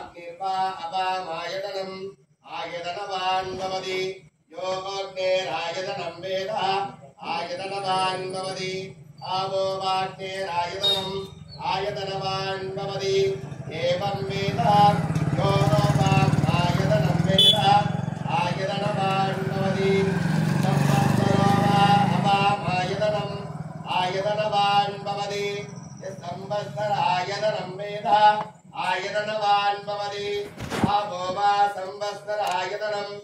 अग्निर्वा अपामायतनम् आयतनवान् भवति योऽग्नेरायतनं वेद आयतनवान् भवति आवो वाग्नेरायतनम् आयतनवान् भवति एवं वेद यो आयतनं वेद आयतनवान् भवति संवत्सरो वा अपामायतनम् आयतनवान् भवति संवत्सरायतनं वेद आयतनवान् भवति आवो वा संवत्सरायतनम्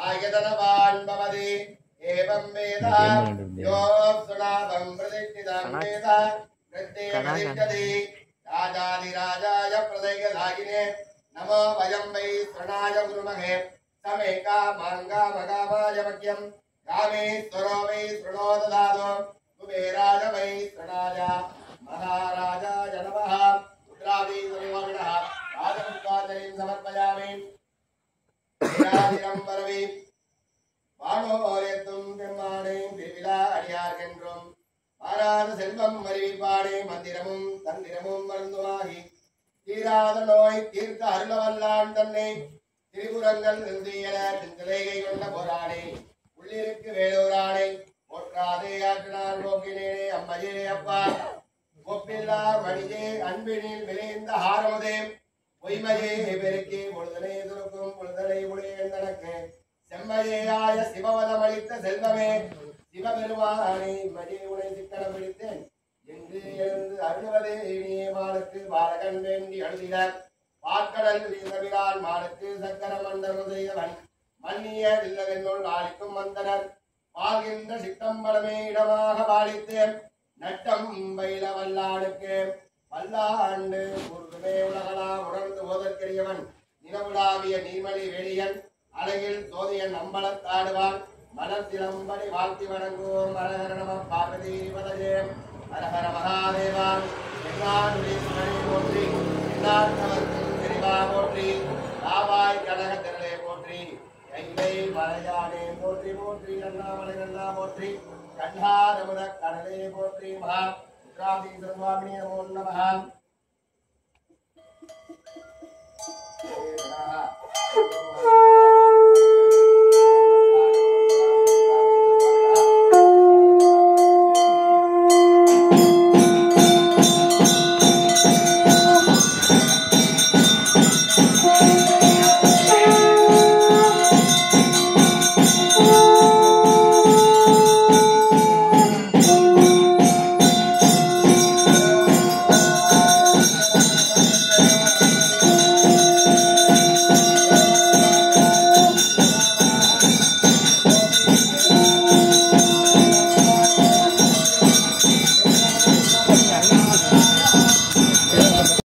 आयतनवान् भवति एवं वेद यो सुनादं प्रतिष्ठितं वेद प्रतिष्ठति राजाधिराजाय प्रदयलागिने नमो वयं वै श्रणाय गुरुमहे समे कामाङ्गामगामाय मह्यं कामेश्वरो वै शृणो ददातु कुबेराय वै शृणाय महाराजाय नमः रुद्रादिसर्वगुणः राजपुष्पाञ्जलिं समर्पयामि वीराधिरम्बरवि வானோரெத்தும் பெம்மானே திருவிழா அடியார்கென்றும் மாறாத செல்வம் அறிவிப்பானே மந்திரமும் தந்திரமும் மருந்துமாகி தீராத நோய் தீர்க்க அருளவல்லான் தன்னை திரிபுரங்கள் நிறுத்தியல திங்களை கொண்ட போரானே உள்ளிருக்கு வேலூரானே போற்றாதே ஆற்றினார் போக்கினேனே அம்மையே அப்பா ஒப்பில்லார் மணியே அன்பினில் விளைந்த ஹாரமுதே பொய்மையே பெருக்கி பொழுதனை துருக்கும் பொழுதனை உடையன் தனக்கு செம்மையாய சிவவதம் அளித்த செல்வமே சிவபெருமானே மஜே உனை சிக்கனம் பிடித்தேன் என்று எழுந்து அருள்வதே இனியே மானுக்கு பாலகன் வேண்டி அழுதினர் பாற்கடல் வீசவிரால் மானுக்கு சக்கர மண்டலம் செய்தவன் மன்னிய இல்லதென்னுள் ஆளிக்கும் வந்தனர் வாழ்கின்ற சித்தம்பலமே இடமாக பாலித்தேன் நட்டம் பயில வல்லானுக்கு பல்லாண்டு முருகமே உலகலாம் உணர்ந்து போதற்கரியவன் நிலவுலாவிய நீர்மலி வேலியன் அழகில் சோதியன் அம்பலத்தாடுவான் மலர் சிலம்படி வாழ்த்தி வணங்குவோம் ஹரஹர நம பார்வதி பதஜே ஹரஹர மகாதேவா என்னாடுரீஸ்வரி போற்றி என்னாட்டவர்க்கும் தெரிவா போற்றி காவாய் கனக திரளே போற்றி கைலை மலையானே போற்றி போற்றி அண்ணாமலை நன்னா போற்றி கண்டாரமுத கடலே போற்றி மகா உத்ராதீஸ்வர சுவாமினே நமோ நமः